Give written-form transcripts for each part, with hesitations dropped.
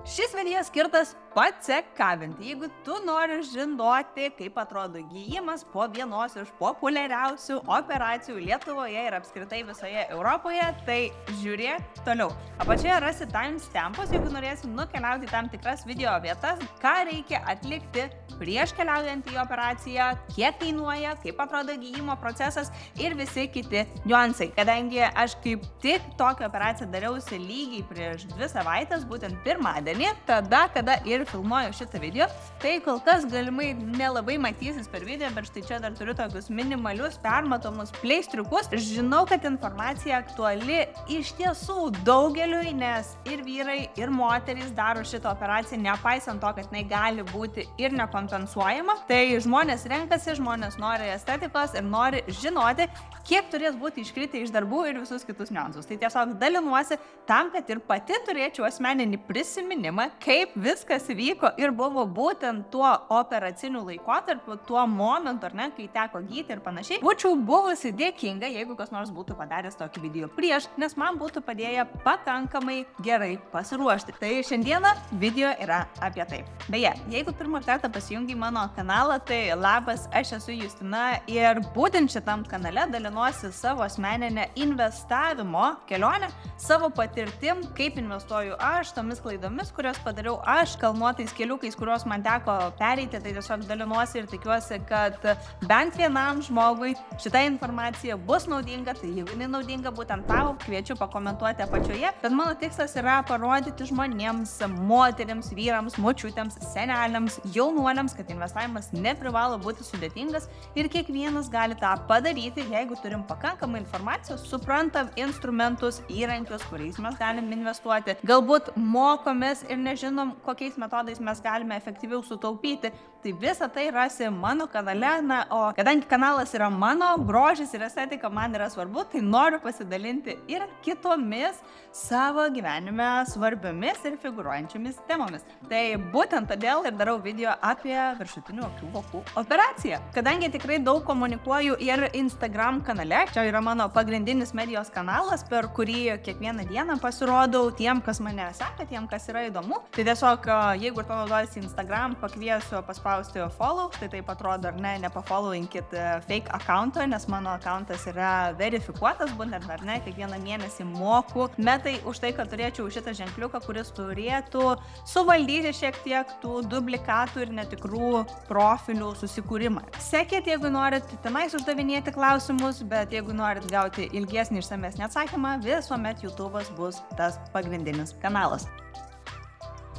Šis video skirtas patsekavint. Jeigu tu nori žinoti, kaip atrodo gyjimas po vienos iš populiariausių operacijų Lietuvoje ir apskritai visoje Europoje, tai žiūrėk toliau. Apačioje rasi timestampus, jeigu norėsi nukeliauti tam tikras video vietas, ką reikia atlikti prieš keliaujant į operaciją, kiek kainuoja, kaip atrodo gyjimo procesas ir visi kiti niuansai. Kadangi aš kaip tik tokią operaciją dariausi lygiai prieš 2 savaitės, būtent pirmadienį, tada, kada ir filmuoju šitą video, tai kol kas galimai nelabai matysis per video, bet štai čia dar turiu tokius minimalius permatomus pleistriukus. Žinau, kad informacija aktuali iš tiesų daugeliui, nes ir vyrai, ir moterys daro šitą operaciją, nepaisant to, kad jinai gali būti ir nekompensuojama. Tai žmonės renkasi, žmonės nori estetikos ir nori žinoti, kiek turės būti iškritę iš darbų ir visus kitus niuansus. Tai tiesiog dalinuosi tam, kad ir pati turėčiau asmeninį prisiminimą, kaip viskas vyko ir buvo būtent tuo operaciniu laikotarpiu, tuo momentu, ar ne, kai teko gydyti ir panašiai. Būčiau buvusi dėkinga, jeigu kas nors būtų padaręs tokį video prieš, nes man būtų padėję pakankamai gerai pasiruošti. Tai šiandieną video yra apie tai. Beje, jeigu pirmą kartą pasijungi mano kanalą, tai labas, aš esu Justina ir būtent šitam kanale dalinuosi savo asmeninę investavimo kelionę, savo patirtim, kaip investuoju aš, tomis klaidomis, kurias padariau aš, kalnuotais keliukais, kuriuos man teko pereiti, tai tiesiog dalinuosi ir tikiuosi, kad bent vienam žmogui šita informacija bus naudinga. Tai jeigu jinai naudinga būtent tau, kviečiu pakomentuoti apačioje. Bet mano tikslas yra parodyti žmonėms, moterims, vyrams, močiutėms, seneliams, jaunuoliams, kad investavimas neprivalo būti sudėtingas ir kiekvienas gali tą padaryti, jeigu turim pakankamai informacijos, suprantam instrumentus, įrankius, kuriais mes galim investuoti. Galbūt mokomės ir nežinom, kokiais metodais mes galime efektyviau sutaupyti. Tai visą tai rasi mano kanale, o kadangi kanalas yra mano, grožis ir estetika man yra svarbu, tai noriu pasidalinti ir kitomis savo gyvenime svarbiomis ir figūruojančiomis temomis. Tai būtent todėl ir darau video apie viršutinių akių vokų operaciją. Kadangi tikrai daug komunikuoju ir Instagram kanale, čia yra mano pagrindinis medijos kanalas, per kurį kiekvieną dieną pasirodau tiem, kas mane seka, tiem, kas yra įdomu. Tai tiesiog, jeigu tu naudojasi Instagram, pakviesiu paspausti follow, tai taip atrodo, ar ne, nepafollowinkit fake account'o, nes mano accountas yra verifikuotas, būtent, ar ne, kiekvieną mėnesį moku metai už tai, kad turėčiau šitą ženkliuką, kuris turėtų suvaldyti šiek tiek tų duplikatų ir netikrų profilių susikūrimą. Sekit, jeigu norit tenais uždavinėti klausimus, bet jeigu norit gauti ilgesnį išsamesnį atsakymą, visuomet YouTube'as bus tas pagrindinis kanalas.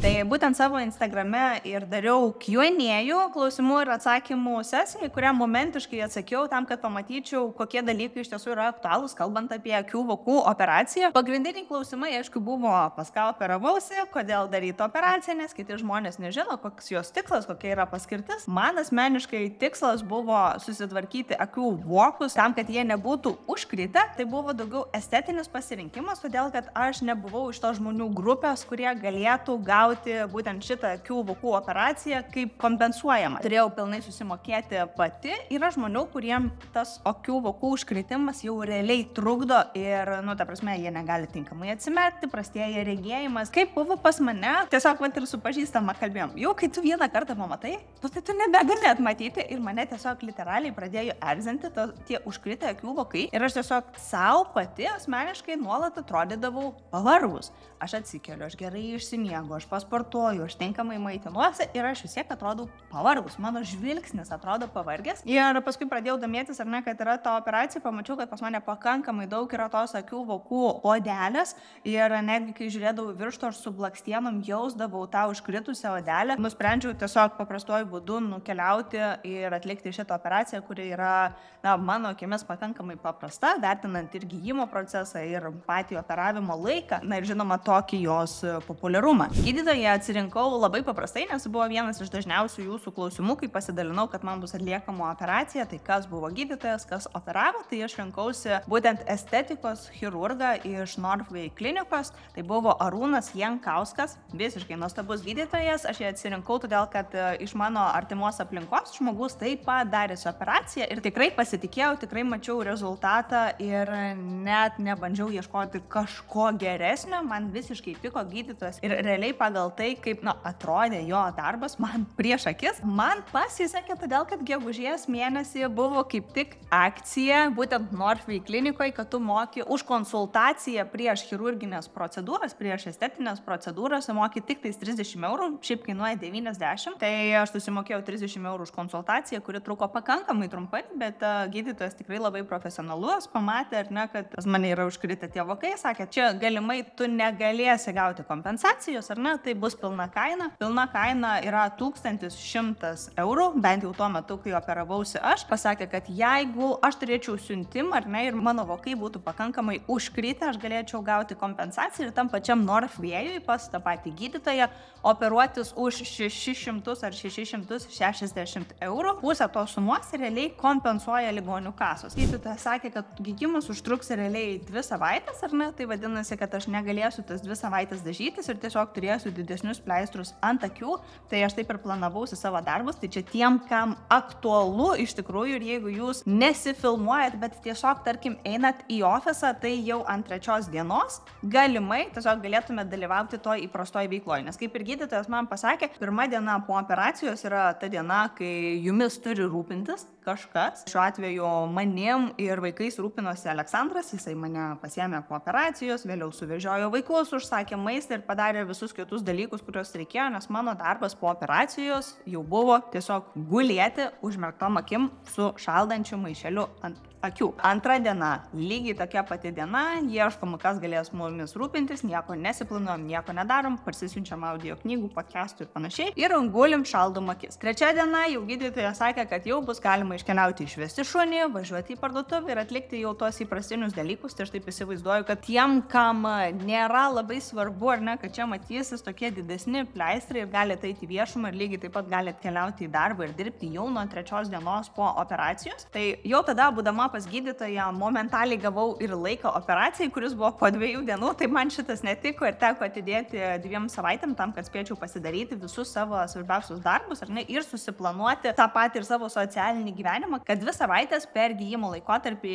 Tai būtent savo Instagrame ir dariau Q&A, klausimų ir atsakymų sesiją, kurią momentiškai atsakiau tam, kad pamatyčiau, kokie dalykai iš tiesų yra aktualūs, kalbant apie akių vokų operaciją. Pagrindiniai klausimai, aišku, buvo, pas ką operavausi, kodėl daryti operaciją, nes kiti žmonės nežino, koks jos tikslas, kokia yra paskirtis. Man asmeniškai tikslas buvo susitvarkyti akių vokus tam, kad jie nebūtų užkritę. Tai buvo daugiau estetinis pasirinkimas, todėl kad aš nebuvau iš to žmonių grupės, kurie galėtų gauti būtent šitą akių vokų operaciją kaip kompensuojama. Turėjau pilnai susimokėti pati. Yra žmonių, kuriem tas akių vokų užkritimas jau realiai trukdo ir, ta prasme, jie negali tinkamai atsimerkti, prastėja regėjimas. Kaip buvo pas mane, tiesiog ir su pažįstama kalbėjom. Jau kai tu vieną kartą pamatai, tai tu nebegali atmatyti ir mane tiesiog literaliai pradėjo erzinti tie užkritę akių vokai ir aš tiesiog savo pati asmeniškai nuolat atrodydavau pavargus. Aš atsikeliu, aš gerai išsimiegu, aš pasportuoju, aš tinkamai maitinuosi ir aš vis tiek atrodau pavargus. Mano žvilgsnis atrodo pavargęs. Ir paskui pradėjau domėtis, ar ne, kad yra ta operacija, pamačiau, kad pas mane pakankamai daug yra tos akių vokų odelės ir netgi kai žiūrėdavau virštų, aš su blakstienom jausdavau tą užkritusią odelę. Nusprendžiau tiesiog paprastuoju būdu nukeliauti ir atlikti šitą operaciją, kuri yra, mano akimis pakankamai paprasta, vertinant ir gyjimo procesą, ir patį operavimo laiką, ir žinoma tokį jos populiarumą. Gydytoją atsirinkau labai paprastai, nes buvo vienas iš dažniausių jūsų klausimų, kai pasidalinau, kad man bus atliekama operacija, tai kas buvo gydytojas, kas operavo, tai aš rinkausi būtent estetikos chirurgą iš Northway klinikos, tai buvo Arūnas Jankauskas, visiškai nuostabus gydytojas, aš jį atsirinkau todėl, kad iš mano artimos aplinkos žmogus taip pat darėsi operaciją ir tikrai pasitikėjau, tikrai mačiau rezultatą ir net nebandžiau ieškoti kažko geresnio, man visiškai tiko gydytojas ir realiai pagal pagal tai, kaip, atrodė jo darbas man prieš akis. Man pasisekė todėl, kad gegužės mėnesį buvo kaip tik akcija, būtent Northway klinikoje, kad tu moki už konsultaciją prieš chirurginės procedūras, prieš estetinės procedūras, moki tik tais 30 eurų, šiaip kainuoja 90. Tai aš susimokėjau 30 eurų už konsultaciją, kuri truko pakankamai trumpai, bet gydytojas tikrai labai profesionalus, pamatė, ar ne, kad pas mane yra užkritę tie vokai, sakė, čia galimai tu negalėsi gauti kompensacijos, ar ne, tai bus pilna kaina. Pilna kaina yra 1100 eurų, bent jau tuo metu, kai operavausi aš. Pasakė, kad jeigu aš turėčiau siuntimą, ar ne, ir mano vokai būtų pakankamai užkritę, aš galėčiau gauti kompensaciją ir tam pačiam Northway'ui pas tą patį gydytoją operuotis už 600 ar 660 eurų. Pusę tos sumos realiai kompensuoja ligonių kasos. Gydytojas sakė, kad gydymas užtruks realiai 2 savaitės, ar ne? Tai vadinasi, kad aš negalėsiu tas 2 savaitės dažytis ir tiesiog turėsiu didesnius pleistrus ant akių. Tai aš taip ir planavausi savo darbus. Tai čia tiem, kam aktualu iš tikrųjų, ir jeigu jūs nesifilmuojat, bet tiesiog, tarkim, einat į ofisą, tai jau ant 3 dienos galimai tiesiog galėtume dalyvauti to įprastoj veikloje. Nes kaip ir gydytojas man pasakė, pirma diena po operacijos yra ta diena, kai jumis turi rūpintis kažkas. Šiuo atveju manim ir vaikais rūpinosi Aleksandras, jisai mane pasiėmė po operacijos, vėliau suvežiojo vaikus, užsakė maistą ir padarė visus kitus dalykus, kuriuos reikėjo, nes mano darbas po operacijos jau buvo tiesiog gulėti užmerktom akim su šaldančiu maišeliu ant akių. Antra diena, lygiai tokia pati diena, ieškom, kas galės mumis rūpintis, nieko nesiplanuojam, nieko nedarom, parsisiunčiam audio knygų, podcastų ir panašiai ir gulim šaldom akis. Trečia diena, jau gydytojas sakė, kad jau bus galima iškeliauti, išvesti šunį, važiuoti į parduotuvę ir atlikti jau tos įprastinius dalykus. Tai aš taip įsivaizduoju, kad tiem, kam nėra labai svarbu, ar ne, kad čia matysis tokie didesni pleistrai ir galite eiti į viešumą ir lygiai taip pat galite keliauti į darbą ir dirbti jau nuo 3 dienos po operacijos. Tai jau tada, būdama pas gydytoją, momentaliai gavau ir laiką operacijai, kuris buvo po 2 dienų, tai man šitas netiko ir teko atidėti 2 savaitėm tam, kad spėčiau pasidaryti visus savo svarbiausius darbus, ar ne, ir susiplanuoti tą patį ir savo socialinį gyvenimą, kad 2 savaitės per gydymo laikotarpį,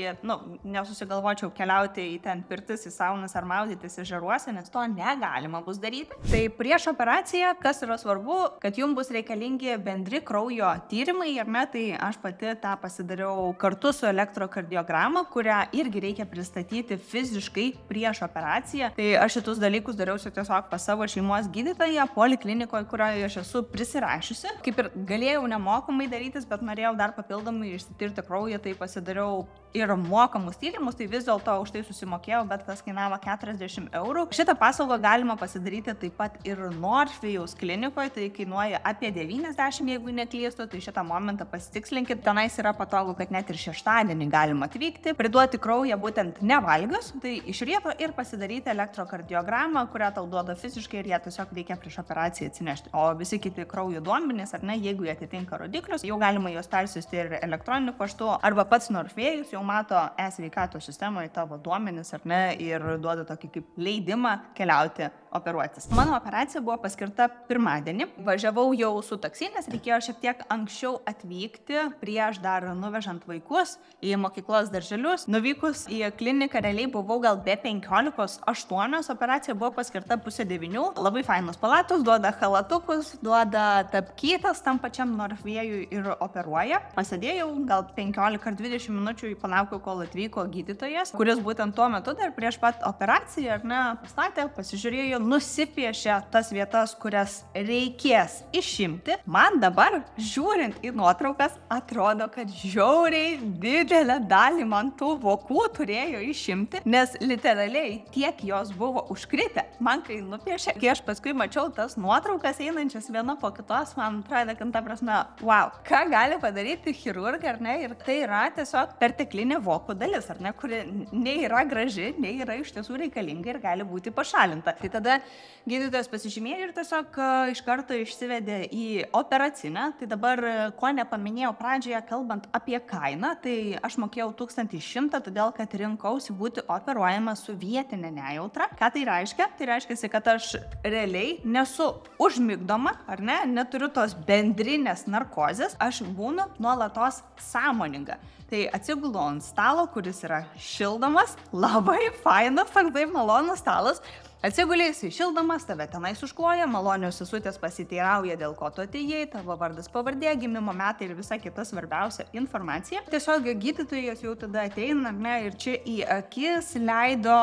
nesusigalvočiau keliauti į ten pirtis, į saunas ar maudytis ežeruose, nes to negalima bus daryti. Tai prieš operaciją, kas yra svarbu, kad jums bus reikalingi bendri kraujo tyrimai, ar ne, tai aš pati tą pasidariau kartu su elektrokardiograma, kurią irgi reikia pristatyti fiziškai prieš operaciją. Tai aš šitus dalykus dariausi tiesiog pas savo šeimos gydytoją poliklinikoje, kurioje aš esu prisirašiusi. Kaip ir galėjau nemokamai darytis, bet norėjau dar papildomai išsitirti kraują, tai pasidariau ir mokamus tyrimus, tai vis dėlto už tai susimokėjau, bet tas kainavo 40 eurų. Šitą paslaugą galima pasidaryti taip pat ir Northway'aus klinikoje, tai kainuoja apie 90, jeigu neklystu, tai šitą momentą pasitikslinkit. Tenais yra patogu, kad net ir šeštadienį galima atvykti, priduoti kraują būtent nevalgius, tai iš ryto ir pasidaryti elektrokardiogramą, kurią tau duoda fiziškai ir ją tiesiog reikia prieš operaciją atsinešti. O visi kiti kraujo duomenys, ar ne, jeigu jie atitinka rodiklius, jau galima juos persiųsti ir elektroniniu paštu, arba pats Northway'us jau mato e-sveikatos sistemoje tavo duomenis, ar ne, ir duoda tokį kaip leidimą keliauti operuotis. Mano operacija buvo paskirta pirmadienį. Važiavau jau su taksi, nes reikėjo šiek tiek anksčiau atvykti, prieš dar nuvežant vaikus į mokyklos darželius. Nuvykus į kliniką realiai buvau gal be 15:08, operacija buvo paskirta 8:30. Labai fainos palatos, duoda halatukus, duoda tapkytas tam pačiam Northway'ui ir operuoja. Pasėdėjau gal 15 ar 20 minučių, palaukiau, kol atvyko gydytojas, kuris būtent tuo metu dar prieš pat operaciją, ar ne, pastatė, pasižiūrėjo, nusipiešė tas vietas, kurias reikės išimti. Man dabar, žiūrint į nuotraukas, atrodo, kad žiauriai didelę dalį man tų vokų turėjo išimti, nes literaliai tiek jos buvo užkritę. Man kai nupiešė, kai aš paskui mačiau tas nuotraukas einančias viena po kitos, man atrodo, kad ta prasme, wow, ką gali padaryti chirurgai, ar ne, ir tai yra tiesiog perteklinė vokų dalis, ar ne, kuri nei yra graži, nei yra iš tiesų reikalinga ir gali būti pašalinta. Tai tada gydytojas pasižymėjo ir tiesiog iš karto išsivedė į operacinę. Tai dabar, ko nepaminėjau pradžioje, kalbant apie kainą, tai aš mokėjau 1100, todėl kad rinkausi būti operuojama su vietinė nejautra. Ką tai reiškia? Tai reiškia, kad aš realiai nesu užmigdoma, ar ne, neturiu tos bendrinės narkozės, aš būnu nuolatos sąmoninga. Tai atsigulu ant stalo, kuris yra šildomas, labai fainas, labai malonus stalas. Atsigulė jisai šildamas, tave tenais užkloja, malonios sesutės pasiteirauja, dėl ko tu atėjai, tavo vardas, pavardė, gimimo metai ir visa kita svarbiausia informacija. Tiesiog gydytojas jau tada ateina, ne, ir čia į akis leido,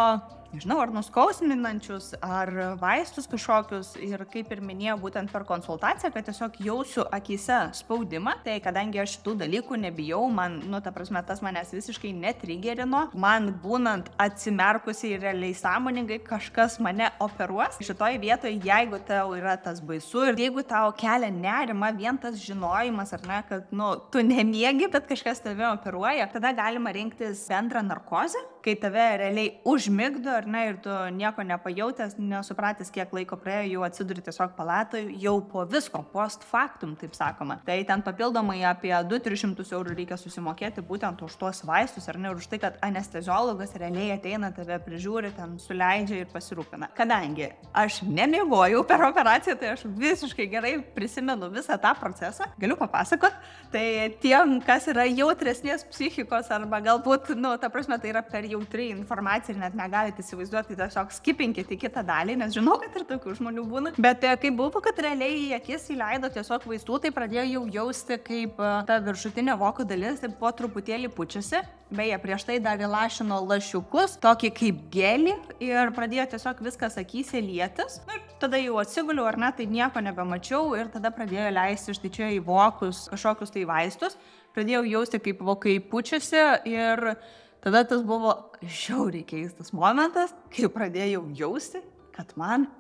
nežinau, ar nuskausminančius, ar vaistus kažkokius, ir kaip ir minėjau, būtent per konsultaciją, kad tiesiog jausiu akyse spaudimą. Tai kadangi aš šitų dalykų nebijau, man, ta prasme, tas manęs visiškai netrigerino, man būnant atsimerkusiai realiai sąmoningai kažkas mane operuos. Šitoj vietoje, jeigu tau yra tas baisu ir jeigu tau kelia nerima vien tas žinojimas, ar ne, kad, tu nemiegi, bet kažkas tave operuoja, tada galima rinktis bendrą narkozę, kai tave realiai užmigdo, ar ne, ir tu nieko nepajautęs, nesupratęs, kiek laiko praėjo, jau atsiduri tiesiog palatoje, jau po visko, post factum, taip sakoma. Tai ten papildomai apie 200-300 eurų reikia susimokėti būtent už tuos vaistus, ar ne, ir už tai, kad anesteziologas realiai ateina, tave prižiūri, ten suleidžia ir pasirūpina. Kadangi aš nemiegojau per operaciją, tai aš visiškai gerai prisimenu visą tą procesą, galiu papasakot. Tai tiem, kas yra jautresnės psichikos, arba galbūt, ta prasme, tai yra per jautri informacija ir net negalite įsivaizduoti, tai tiesiog skipinkit į kitą dalį, nes žinau, kad ir tokių žmonių būna. Bet kaip buvo, kad realiai į akis įleido tiesiog vaistų, tai pradėjau jau jausti, kaip ta viršutinė voko dalis taip po truputėlį pučiasi. Beje, prieš tai dar įlašino lašiukus, tokį kaip gelį, ir pradėjo tiesiog viskas akyse lietis. Ir tada jau atsiguliu, ar ne, tai nieko nebemačiau, ir tada pradėjo leisti štai čia į vokus kažkokius tai vaistus. Pradėjau jausti, kaip vokai pučiasi, ir tada tas buvo žiauriai keistas momentas, kai pradėjau jausti, kad man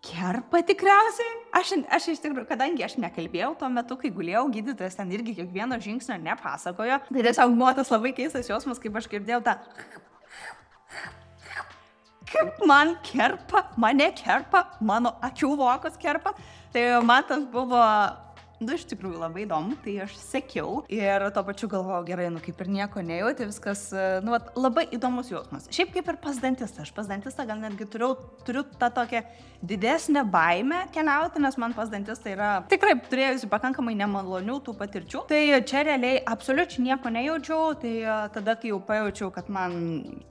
kerpa tikriausiai. Aš iš tikrųjų, kadangi aš nekalbėjau tuo metu, kai gulėjau, gydytojas ten irgi kiekvieno žingsnio nepasakojo, tai tiesiog buvo tas labai keistas jausmas, kaip aš girdėjau tą, kaip man kerpa, mane kerpa, mano akių vokus kerpa. Tai man tas buvo, iš tikrųjų labai įdomu, tai aš sekiau ir tuo pačiu galvojau, gerai, kaip ir nieko nejauti, viskas, labai įdomus jausmas. Šiaip kaip ir pas dantistą, aš pas dantistą gal netgi turiu tą tokią didesnę baimę keliauti, nes man pas dantistą yra tikrai turėjusi pakankamai nemalonių tų patirčių. Tai čia realiai absoliučiai nieko nejaučiau, tai tada, kai jau pajaučiau, kad man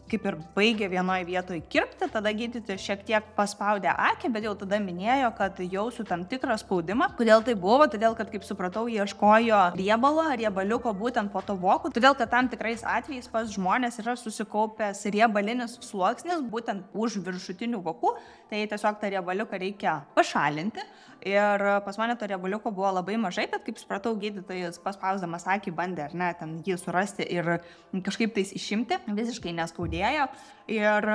kaip ir baigė vienoje vietoje kirpti, tada gydytojas šiek tiek paspaudė akį, bet jau tada minėjo, kad jausiu tam tikrą spaudimą. Kodėl tai buvo? Todėl, kad, kaip supratau, ieškojo riebaliuko būtent po to vokų, todėl, kad tam tikrais atvejais pas žmonės yra susikaupęs riebalinis sluoksnis būtent už viršutinių vokų, tai tiesiog tą riebaliuką reikia pašalinti. Ir pas mane to riebaliuko buvo labai mažai, bet, kaip supratau, gydytojas paspausdamas akį bandė, ar ne, ten jį surasti ir kažkaip tais išimti, visiškai neskaudėjo. Ir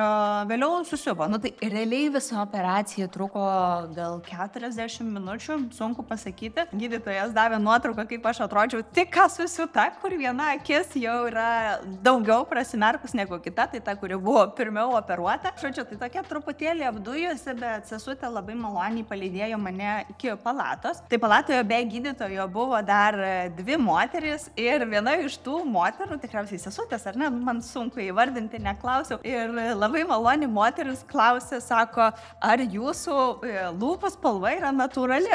vėliau susiuvo. Tai realiai visa operacija truko gal 40 minučių, sunku pasakyti. Gydytojas davė nuotrauką, kaip aš atrodžiau, tik ką susiuta, kur viena akis jau yra daugiau prasimerkus negu kita, tai ta, kuri buvo pirmiau operuota. Žodžiu, tai tokia truputėlį apdujusi, bet sesutė labai maloniai palydėjo mane iki palatos. Tai palatoje be gydytojo buvo dar 2 moteris ir viena iš tų moterų, tikriausiai sesutės, ar ne, man sunku įvardinti, neklausiau. Ir labai maloni moteris klausė, sako, ar jūsų lūpų spalva yra natūrali?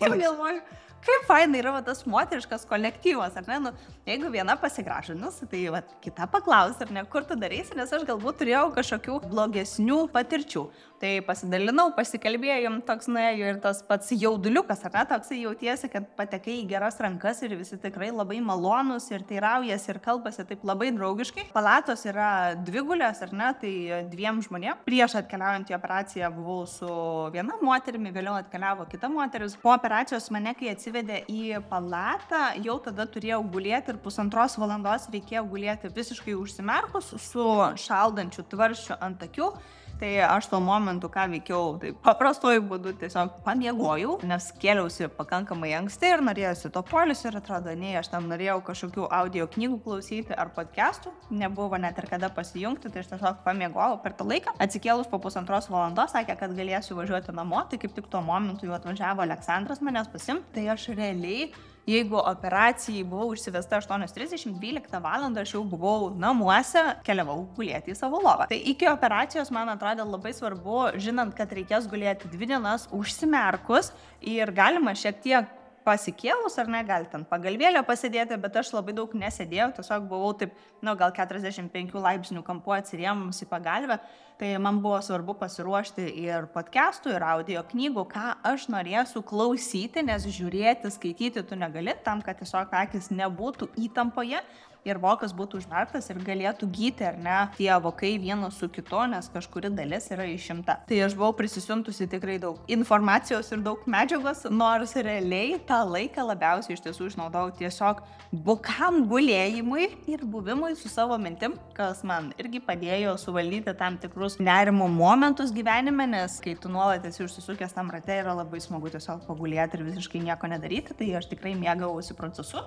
Ir galvoju, kaip fainai yra tas moteriškas kolektyvas, ar ne? Jeigu viena pasigražinus, tai kita paklaus, ar ne, kur tu darysi, nes aš galbūt turėjau kažkokių blogesnių patirčių. Tai pasidalinau, pasikalbėjom, toks nuėjo ir tas pats jauduliukas, ar ne, toksai jautiesi, kad patekai į geras rankas ir visi tikrai labai malonus ir teiraujasi ir kalbasi taip labai draugiškai. Palatos yra dvigulės, ar ne, tai 2 žmonėm. Prieš atkeliaujant į operaciją buvau su viena moterimi, vėliau atkeliavo kita moteris. Po operacijos mane, kai atsivedė į palatą, jau tada turėjau gulėti ir 1,5 valandos reikėjo gulėti visiškai užsimerkus su šaldančiu tvarsčiu ant akių. Tai aš tuo momentu, ką veikiau, tai paprastuoju būdu tiesiog pamiegojau, nes kėliausi pakankamai anksti ir norėjusi to poilsio ir atrodo, nei aš tam norėjau kažkokių audio knygų klausyti ar podcastų, nebuvo net ir kada pasijungti, tai aš tiesiog pamiegojau per tą laiką. Atsikėlus po 1,5 valandos, sakė, kad galėsiu važiuoti namo, tai kaip tik tuo momentu jau atvažiavo Aleksandras manęs pasimti, tai aš realiai, jeigu operacijai buvau išsivesta 8:30, 12 valandą aš jau buvau namuose, keliavau gulėti į savo lovą. Tai iki operacijos man atrodė labai svarbu, žinant, kad reikės gulėti 2 dienas užsimerkus ir galima šiek tiek pasikėlus, ar ne, gali ten pagalvėlio pasidėti, bet aš labai daug nesėdėjau, tiesiog buvau taip, gal 45 laipsnių kampu atsirėmus į pagalvę, tai man buvo svarbu pasiruošti ir podcastų, ir audio knygų, ką aš norėsiu klausyti, nes žiūrėti, skaityti tu negali, tam, kad tiesiog akis nebūtų įtampoje ir vokas būtų užmerktas ir galėtų gyti, ar ne, tie vokai vienas su kitu, nes kažkuri dalis yra išimta. Tai aš buvau prisisiuntusi tikrai daug informacijos ir daug medžiagos, nors realiai tą laiką labiausiai iš tiesų išnaudojau tiesiog bukam gulėjimui ir buvimui su savo mintim, kas man irgi padėjo suvaldyti tam tikrus nerimo momentus gyvenime, nes kai tu nuolat esi užsisukęs tam rate, yra labai smagu tiesiog pagulėti ir visiškai nieko nedaryti, tai aš tikrai mėgavausi procesu.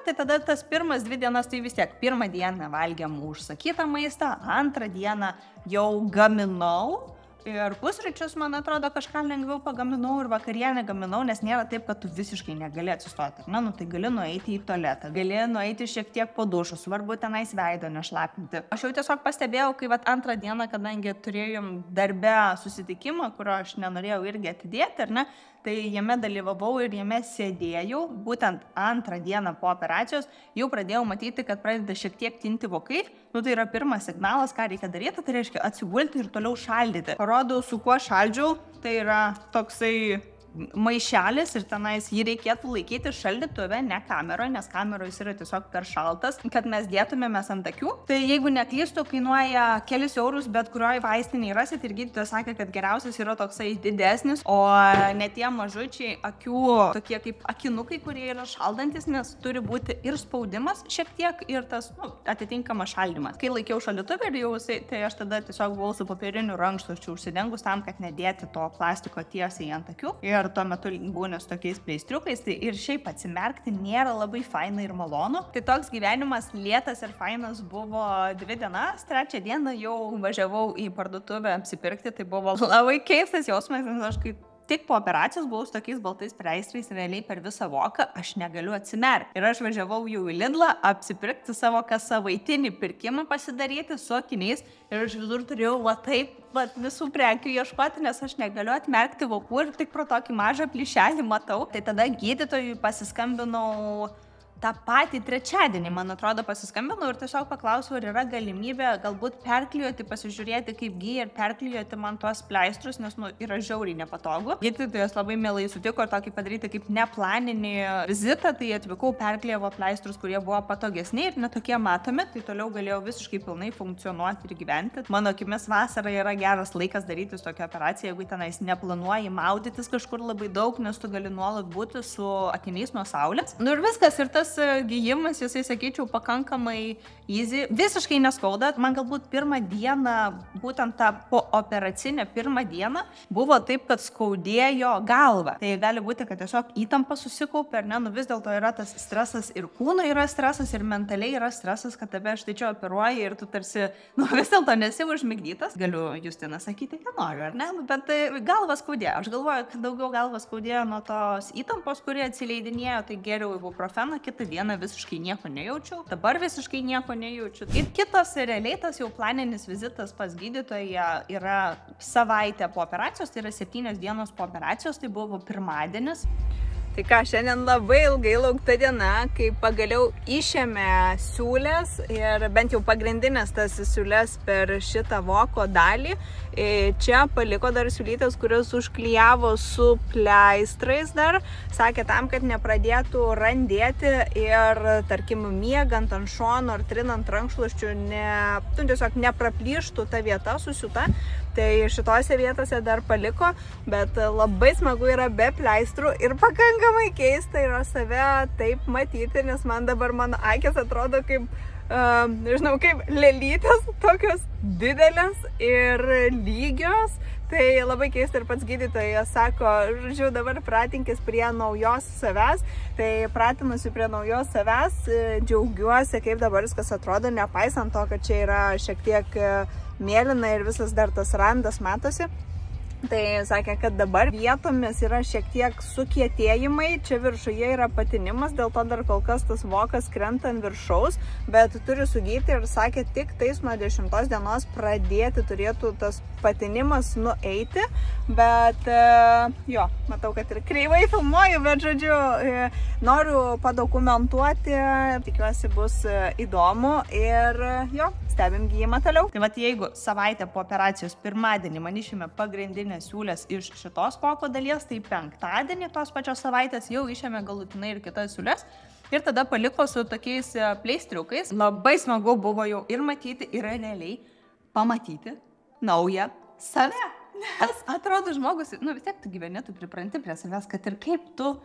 Tai tada tas pirmas 2 dienas, tai vis tiek pirmą dieną valgiam užsakytą maistą, antrą dieną jau gaminau ir pusryčius, man atrodo, kažką lengviau pagaminau ir vakarienę gaminau, nes nėra taip, kad tu visiškai negali atsistoti. Tai gali nueiti į tualetą, gali nueiti šiek tiek po dušu, svarbu tenais veido nešlapinti. Aš jau tiesiog pastebėjau, kai antrą dieną, kadangi turėjom darbe susitikimą, kurio aš nenorėjau irgi atidėti, ar ne, tai jame dalyvavau ir jame sėdėjau, būtent antrą dieną po operacijos, jau pradėjau matyti, kad pradeda šiek tiek tinti vokai, tai yra pirmas signalas, ką reikia daryti, tai reiškia atsigulti ir toliau šaldyti. Parodau, su kuo šaldžiau, tai yra toksai maišelis ir tenais jį reikėtų laikyti šaldytuve, ne kameroje, nes kameroje jis yra tiesiog per šaltas, kad mes dėtumėmės ant akių. Tai jeigu neklystu, kainuoja kelis eurus, bet kurioje vaistinėje rasit ir gydytojas sakė, kad geriausias yra toksai didesnis, o ne tie mažučiai akių, tokie kaip akinukai, kurie yra šaldantis, nes turi būti ir spaudimas šiek tiek ir tas atitinkamas šaldymas. Kai laikiau šaldytuvę ir jau, tai aš tada tiesiog buvau su popieriniu rankšluosčiu užsidengus tam, kad nedėti to plastiko tiesiai ant akių. Ir tuo metu būna su tokiais pleistriukais, tai ir šiaip atsimerkti nėra labai faina ir malonu. Tai toks gyvenimas lėtas ir fainas buvo 2 dienas, 3 dieną jau važiavau į parduotuvę apsipirkti, tai buvo labai keistas jausmas, nes aš kaip tik po operacijos buvau su tokiais baltais pleistrais realiai per visą voką, aš negaliu atsimerkti. Ir aš važiavau jau į Lidlą apsipirkti savo savaitinį pirkimą pasidaryti su akiniais ir aš visur turėjau visų prekių ieškoti, nes aš negaliu atmerkti vokų ir tik pro tokį mažą plyšelį matau. Tai tada gydytojui pasiskambinau tą patį trečiadienį, man atrodo, pasiskambinau ir tiesiog paklausiau, ar yra galimybė galbūt perklijuoti, pasižiūrėti, kaip gyja ir perklijuoti man tuos pleistrus, nes yra žiauriai nepatogu. Gydytojas labai mielai sutiko ir tokį padaryti kaip neplaninį vizitą, tai atvykau, perklijavo pleistrus, kurie buvo patogesni ir netokie matomi, tai toliau galėjau visiškai pilnai funkcionuoti ir gyventi. Mano akimis vasara yra geras laikas daryti tokią operaciją, jeigu tenais neplanuoji maudytis kažkur labai daug, nes tu gali nuolat būti su akiniais nuo saulės. Ir viskas, ir tas gyjimas, jisai, sakyčiau, pakankamai easy, visiškai neskauda. Man galbūt pirmą dieną, būtent tą po operacinę pirmą dieną, buvo taip, kad skaudėjo galvą. Tai gali būti, kad tiesiog įtampa susikaupė, ar ne, vis dėlto yra tas stresas ir kūno yra stresas ir mentaliai yra stresas, kad tave štai čia operuoja ir tu tarsi, vis dėlto nesi užmigdytas. Galiu Justina sakyti, ką noriu, ar ne, bet galva skaudėjo. Aš galvoju, kad daugiau galva skaudėjo nuo tos įtampos, kuri atsileidinėjo, tai geriau ibuprofeną, kitą dieną visiškai nieko nejaučiau, dabar visiškai nieko nejaučiu. Ir kitas realiai tas jau planinis vizitas pas gydytoją yra savaitė po operacijos, tai yra 7 dienos po operacijos, tai buvo pirmadienis. Tai ką, šiandien labai ilgai laukta diena, kai pagaliau išėmė siūlės ir bent jau pagrindinės tas siūlės per šitą voko dalį. Čia paliko dar siūlytės, kurios užklijavo su pleistrais dar. Sakė tam, kad nepradėtų randėti ir, tarkim, miegant ant šono ar trinant rankšluosčių, tiesiog nepraplyštų ta vieta susiūta. Tai šitose vietose dar paliko, bet labai smagu yra be pleistrų ir pakankamai keista yra save taip matyti, nes man dabar mano akis atrodo kaip, nežinau, kaip lėlytės, tokios didelės ir lygios. Tai labai keista ir pats gydytojas sako, žodžiu, dabar pratinkis prie naujos savęs. Tai pratinusi prie naujos savęs, džiaugiuosi, kaip dabar viskas atrodo, nepaisant to, kad čia yra šiek tiek mėlyna ir visas dar tas randas matosi. Tai sakė, kad dabar vietomis yra šiek tiek sukietėjimai, čia viršuje yra patinimas, dėl to dar kol kas tas vokas krenta ant viršaus, bet turi sugyti ir sakė, tik tais nuo 10 dienos pradėti turėtų tas patinimas nueiti, bet jo, matau, kad ir kreivai filmuoju, bet žodžiu, noriu padokumentuoti, tikiuosi bus įdomu ir jo, stebim gijimą toliau. Tai vat jeigu savaitę po operacijos pirmadienį man išėmė pagrindinės siūlės iš šitos voko dalies, tai penktadienį tos pačios savaitės jau išėmė galutinai ir kitas siūlės. Ir tada paliko su tokiais pleistriukais. Labai smagu buvo jau ir matyti, ir realiai pamatyti naują save. Nes atrodo žmogus, vis tiek tu gyveni, tu pripranti prie savęs, kad ir kaip tu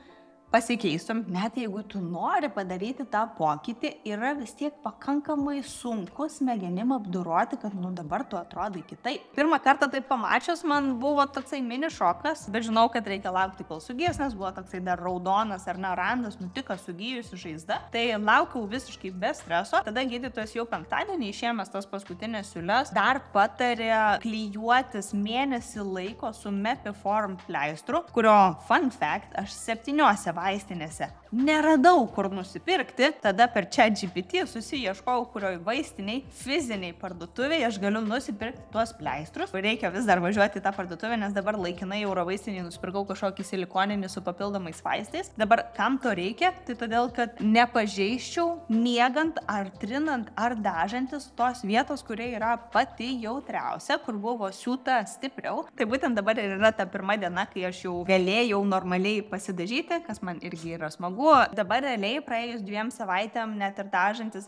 pasikeistum, net jeigu tu nori padaryti tą pokytį, yra vis tiek pakankamai sunku smegenim apdoroti, kad dabar tu atrodai kitaip. Pirmą kartą tai pamačius man buvo toksai mini šokas, bet žinau, kad reikia laukti, kol sugijus, nes buvo toksai dar raudonas ar randas, nutiko sugijusi žaizda. Tai laukiau visiškai be streso. Tada gydytojas jau penktadienį išėmęs tas paskutinės siūles dar patarė klijuotis mėnesį laiko su Mepiform pleistru, kurio fun fact, aš 7 vaistinėse neradau kur nusipirkti, tada per ChatGPT susiieškojau, kurioj vaistiniai, fiziniai parduotuviai aš galiu nusipirkti tuos pleistrus. Reikia vis dar važiuoti į tą parduotuvę, nes dabar laikinai Eurovaistinį nusipirkau kažkokį silikoninį su papildomais vaistais. Dabar kam to reikia? Tai todėl, kad nepažeisčiau miegant ar trinant ar dažantis tos vietos, kurie yra pati jautriausia, kur buvo siūta stipriau. Tai būtent dabar ir yra ta pirma diena, kai aš jau galėjau normaliai pasidažyti, kas man irgi yra smagu. Dabar realiai praėjus 2 savaitėm, net ir dažantis,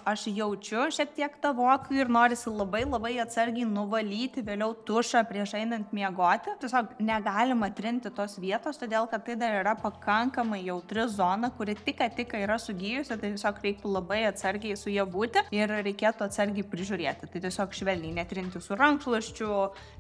aš jaučiu šiek tiek tą voką ir norisi labai atsargiai nuvalyti vėliau tušą prieš einant miegoti. Tiesiog negalima trinti tos vietos, todėl kad tai dar yra pakankamai jautri zona, kuri tik yra sugijusi, tai tiesiog reiktų labai atsargiai su ja būti ir reikėtų atsargiai prižiūrėti. Tai tiesiog švelniai netrinti su rankšluosčiu,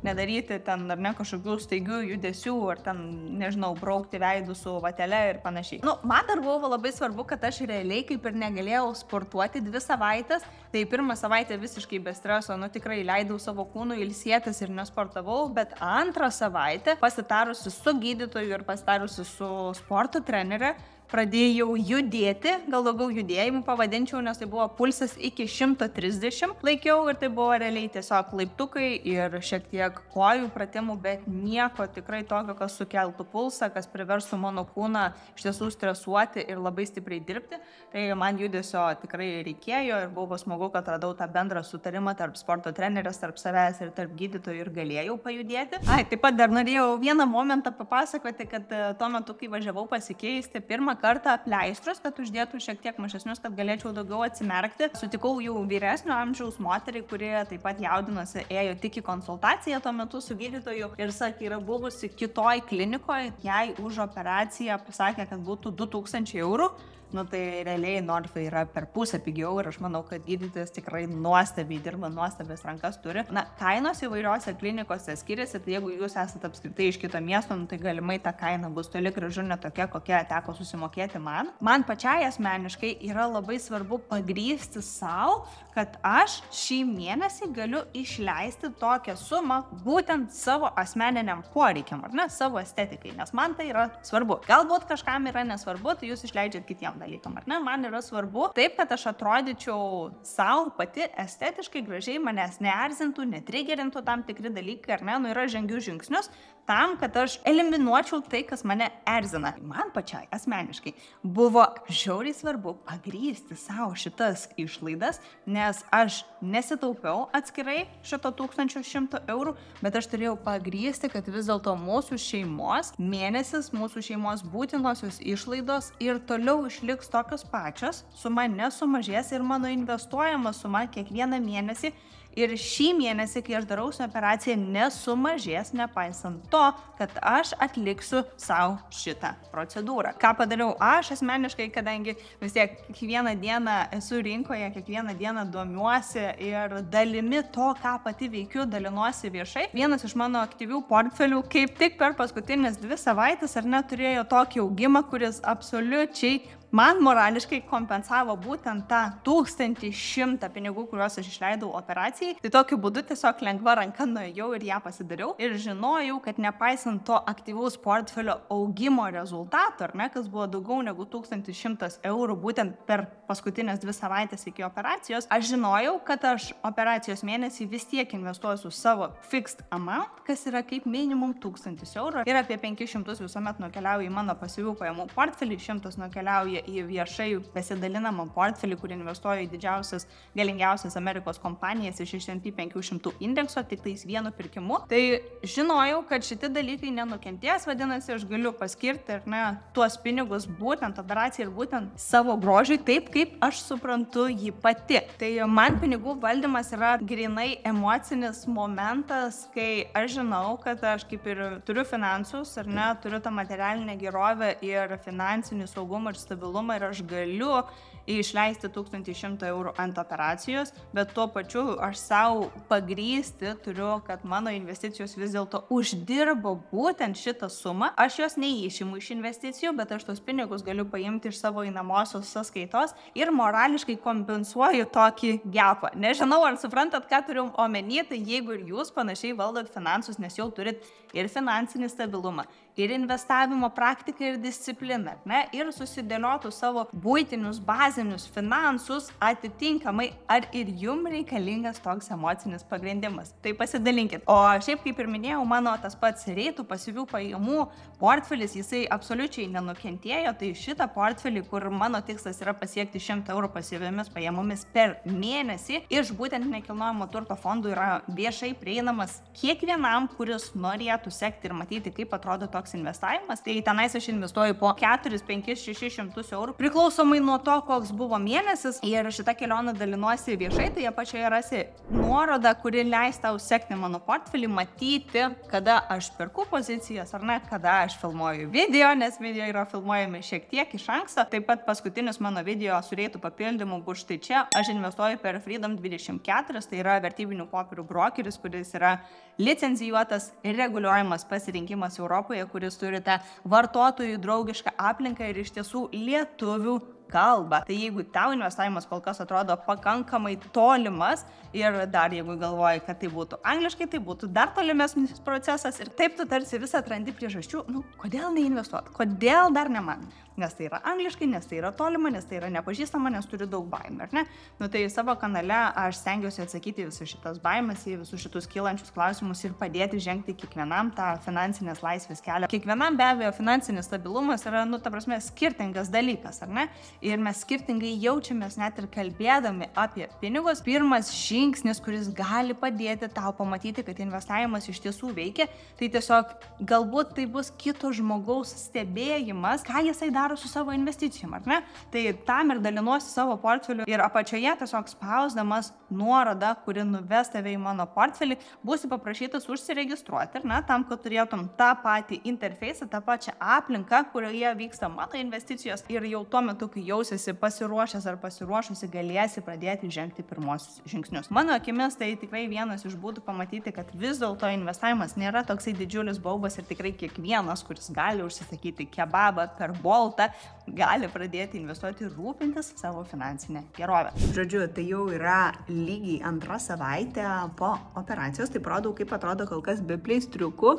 nedaryti ten ar ne kažkokių staigių judesių, ar ten, nežinau, braukti veidų su vatele ir panašiai. Man dar buvo labai svarbu, kad aš realiai kaip ir negalėjau sportuoti 2 savaitės, tai pirmą savaitę visiškai be streso, tikrai leidau savo kūnui ilsėtis ir nesportavau, bet antrą savaitę pasitarusi su gydytoju ir pasitarusi su sporto trenere, pradėjau judėti, gal daugiau judėjimų pavadinčiau, nes tai buvo pulsas iki 130 laikiau ir tai buvo realiai tiesiog laiptukai ir šiek tiek kojų pratimų, bet nieko tikrai tokio, kas sukeltų pulsą, kas priverstų mano kūną iš tiesų stresuoti ir labai stipriai dirbti. Tai man judesio tikrai reikėjo ir buvo smagu, kad radau tą bendrą sutarimą tarp sporto trenerės, tarp savęs ir tarp gydytojų ir galėjau pajudėti. Taip pat dar norėjau vieną momentą papasakoti, kad tuo metu, kai važiavau pasikeisti, pirmą kartą pleistrus, kad uždėtų šiek tiek mažesnius, kad galėčiau daugiau atsimerkti. Sutikau jau vyresnio amžiaus moterį, kuri taip pat jaudinosi, ėjo tik į konsultaciją tuo metu su gydytoju ir sakė, yra buvusi kitoj klinikoje, jai už operaciją pasakė, kad būtų 2000 eurų. Tai realiai Norfai yra per pusę pigiau ir aš manau, kad gydytojas tikrai nuostabiai dirba, nuostabės rankas turi. Kainos įvairiose klinikose skiriasi, tai jeigu jūs esate apskritai iš kito miesto, tai galimai ta kaina bus toli gražu ne tokia, kokia teko susimokėti man. Man pačiai asmeniškai yra labai svarbu pagrįsti savo, kad aš šį mėnesį galiu išleisti tokią sumą būtent savo asmeniniam poreikiam, ar ne, savo estetikai, nes man tai yra svarbu. Galbūt kažkam yra nesvarbu, tai jūs išleidžiat kitiem dalykam, ar ne? Man yra svarbu taip, kad aš atrodyčiau savo pati estetiškai gražiai, manęs neerzintų, netrigerintų tam tikri dalykai, ar ne? Yra žengiu žingsnius tam, kad aš eliminuočiau tai, kas mane erzina. Man pačiai asmeniškai buvo žiauriai svarbu pagrįsti savo šitas išlaidas, nes aš nesitaupiau atskirai šito 1100 eurų, bet aš turėjau pagrįsti, kad vis dėlto mūsų šeimos mėnesis, mūsų šeimos būtinosios išlaidos ir toliau išliks tokios pačios, suma nesumažės ir mano investuojama suma kiekvieną mėnesį ir šį mėnesį, kai aš darausi operaciją, nesumažės, nepaisant to, kad aš atliksiu savo šitą procedūrą. Ką padariau aš asmeniškai, kadangi vis tiek kiekvieną dieną esu rinkoje, kiekvieną dieną domiuosi ir dalimi to, ką pati veikiu, dalinuosi viešai. Vienas iš mano aktyvių portfelių kaip tik per paskutinės 2 savaitės ar net turėjo tokį augimą, kuris absoliučiai man morališkai kompensavo būtent tą 1100 pinigų, kuriuos aš išleidau operacijai. Tai tokiu būdu tiesiog lengva ranka nuėjau ir ją pasidariau. Ir žinojau, kad nepaisant to aktyvaus portfelio augimo rezultato, ar ne, kas buvo daugiau negu 1100 eurų būtent per paskutinės 2 savaitės iki operacijos, aš žinojau, kad aš operacijos mėnesį vis tiek investuosiu savo fixed amount, kas yra kaip minimum 1000 eurų. Ir apie 500 visuomet nukeliauja į mano pasyvių pajamų portfelį, 100 nukeliauja į viešai pasidalinamą portfelį, kur investuoju į didžiausias, galingiausias Amerikos kompanijas iš S&P 500 indekso, tik tais vienu pirkimu. Tai žinojau, kad šitie dalykai nenukentės, vadinasi, aš galiu paskirti ir ne tuos pinigus būtent operacijai ir būtent savo grožiui, taip kaip aš suprantu jį pati. Tai man pinigų valdymas yra grinai emocinis momentas, kai aš žinau, kad aš kaip ir turiu finansus, ar ne, turiu tą materialinę gerovę ir finansinį saugumą ir stabilumą ir aš galiu išleisti 1100 eurų ant operacijos, bet tuo pačiu aš savo pagrysti turiu, kad mano investicijos vis dėlto uždirbo būtent šitą sumą. Aš jos neįšimu iš investicijų, bet aš tos pinigus galiu paimti iš savo einamosios sąskaitos ir morališkai kompensuoju tokį gapą. Nežinau, ar suprantat, ką turiu omeny, tai jeigu ir jūs panašiai valdot finansus, nes jau turit ir finansinį stabilumą, ir investavimo praktiką ir discipliną, ne, ir susidėliotų savo buitinius, bazinius finansus atitinkamai, ar ir jum reikalingas toks emocinis pagrindimas. Tai pasidalinkit. O šiaip, kaip ir minėjau, mano tas pats reitų pasyvių pajamų portfelis, jisai absoliučiai nenukentėjo, tai šitą portfelį, kur mano tikslas yra pasiekti 100 eurų pasyviomis pajamomis per mėnesį, iš būtent nekilnojamo turto fondų yra viešai prieinamas kiekvienam, kuris norėtų sekti ir matyti, kaip atrodo toks investavimas. Tai tenais aš investuoju po 4, 5, 600 eurų, priklausomai nuo to, koks buvo mėnesis. Ir šitą kelionę dalinuosi viešai, tai apačioje rasi nuorodą, kuri leis tau sekti mano portfelį, matyti, kada aš perku pozicijas, ar ne, kada aš filmuoju video, nes video yra filmuojami šiek tiek iš anksto. Taip pat paskutinis mano video su reitų papildymu bus štai čia. Aš investuoju per Freedom 24, tai yra vertybinių popierių brokeris, kuris yra licencijuotas ir reguliuojamas pasirinkimas Europoje, kuris turi tą vartotojų draugišką aplinką ir iš tiesų lietuvių kalbą. Tai jeigu tau investavimas kol kas atrodo pakankamai tolimas ir dar jeigu galvoji, kad tai būtų angliškai, tai būtų dar tolimesnis procesas ir taip tu tarsi vis atrandi priežasčių, kodėl neinvestuoti, kodėl dar ne man. Nes tai yra angliškai, nes tai yra tolima, nes tai yra nepažįstama, nes turi daug baimių, ar ne? Tai savo kanale aš stengiuosi atsakyti visus šitas baimes, į visus šitus kylančius klausimus ir padėti žengti kiekvienam tą finansinės laisvės kelią. Kiekvienam be abejo finansinis stabilumas yra, ta prasme, skirtingas dalykas, ar ne? Ir mes skirtingai jaučiamės net ir kalbėdami apie pinigus. Pirmas žingsnis, kuris gali padėti tau pamatyti, kad investavimas iš tiesų veikia, tai tiesiog galbūt tai bus kito žmogaus stebėjimas, ką jisai daro su savo investicijom, ar ne? Tai tam ir dalinuosi savo portfeliu ir apačioje tiesiog spausdamas nuorodą, kuri nuves tave į mano portfelį, būsi paprašytas užsiregistruoti, ar ne? Tam, kad turėtum tą patį interfeisą, tą pačią aplinką, kurioje vyksta mano investicijos ir jau tuo metu, kai jausiesi pasiruošęs ar pasiruošusi, galėsi pradėti žengti pirmosius žingsnius. Mano akimis tai tikrai vienas iš būdų pamatyti, kad vis dėlto investavimas nėra toksai didžiulis baubas ir tikrai kiekvienas, kuris gali užsisakyti kebabą per Boltą, gali pradėti investuoti ir rūpintis savo finansinę gerovę. Žodžiu, tai jau yra lygiai 2 savaitė po operacijos, tai parodau, kaip atrodo kol kas be pleistriukų.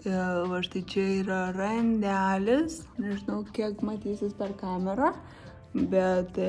Va štai čia yra randelis, nežinau, kiek matysis per kamerą, bet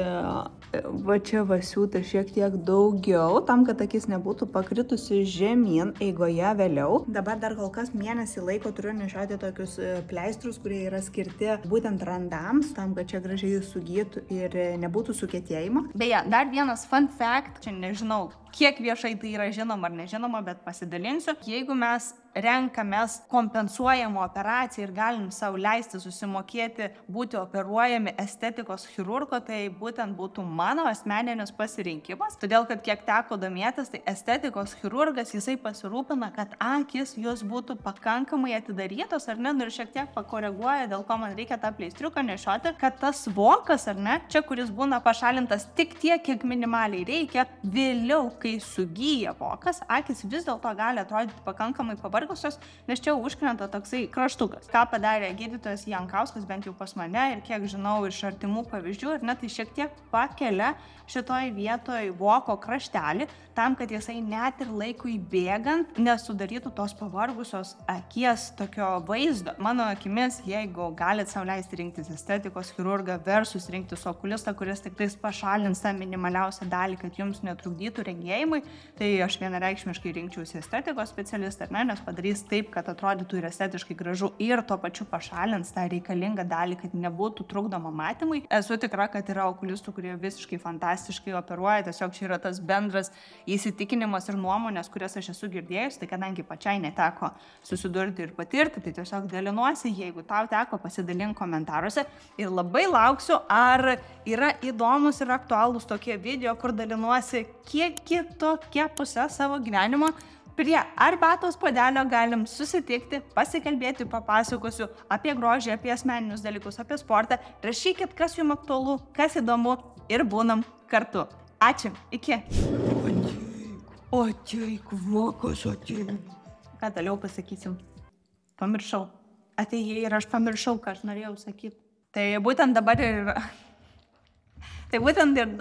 va čia siūta šiek tiek daugiau, tam, kad akis nebūtų pakritusi žemyn eigoje vėliau. Dabar dar kol kas mėnesį laiko turiu nešioti tokius pleistrus, kurie yra skirti būtent randams, tam, kad čia gražiai sugytų ir nebūtų sukietėjimo. Beje, dar vienas fun fact, čia nežinau, kiek viešai tai yra žinoma ar nežinoma, bet pasidalinsiu. Jeigu mes renkamės kompensuojamą operaciją ir galim savo leisti susimokėti būti operuojami estetikos chirurgo, tai būtent būtų mano asmeninis pasirinkimas. Todėl, kad kiek teko domėtis, tai estetikos chirurgas, jisai pasirūpina, kad akis jos būtų pakankamai atidarytos, ar ne, ir šiek tiek pakoreguoja, dėl ko man reikia tą pleistriuką nešioti, kad tas vokas, ar ne, čia, kuris būna pašalintas tik tiek, kiek minimaliai reikia, vėliau kai sugyja vokas, akis vis dėlto gali atrodyti pakankamai pavargusios, nes čia užkrenta toksai kraštukas. Ką padarė gydytojas Jankauskas, bent jau pas mane ir kiek žinau iš artimų pavyzdžių, ir net tai šiek tiek pakelia šitoj vietoj voko kraštelį, tam, kad jisai net ir laikui bėgant nesudarytų tos pavargusios akies tokio vaizdo. Mano akimis, jeigu galit sau leisti rinktis estetikos chirurgą versus rinktis okulistą, kuris tik tais pašalins tą minimaliausią dalį, kad jums netrukdytų regėjimui, tai aš vienareikšmiškai rinkčiausi estetikos specialistą, nes padarys taip, kad atrodytų ir estetiškai gražu ir tuo pačiu pašalins tą reikalingą dalį, kad nebūtų trukdoma matymui. Esu tikra, kad yra okulistų, kurie visiškai fantastiškai operuoja, tiesiog čia yra tas bendras įsitikinimas ir nuomonės, kurias aš esu girdėjus, tai kadangi pačiai neteko susidurti ir patirti, tai tiesiog dalinuosi, jeigu tau teko, pasidalink komentaruose ir labai lauksiu, ar yra įdomus ir aktualūs tokie video, kur dalinuosi kiek kitokia pusė savo gyvenimo. Prie arbatos puodelio galim susitikti, pasikalbėti, papasakosiu apie grožį, apie asmeninius dalykus, apie sportą. Rašykit, kas jums aktualu, kas įdomu ir būnam kartu. Ačiū, iki. Ateik, vokas, ateik. Ką toliau pasakysim? Pamiršau. Atėjai ir aš pamiršau, ką aš norėjau sakyti. Tai būtent dabar ir... Tai būtent ir...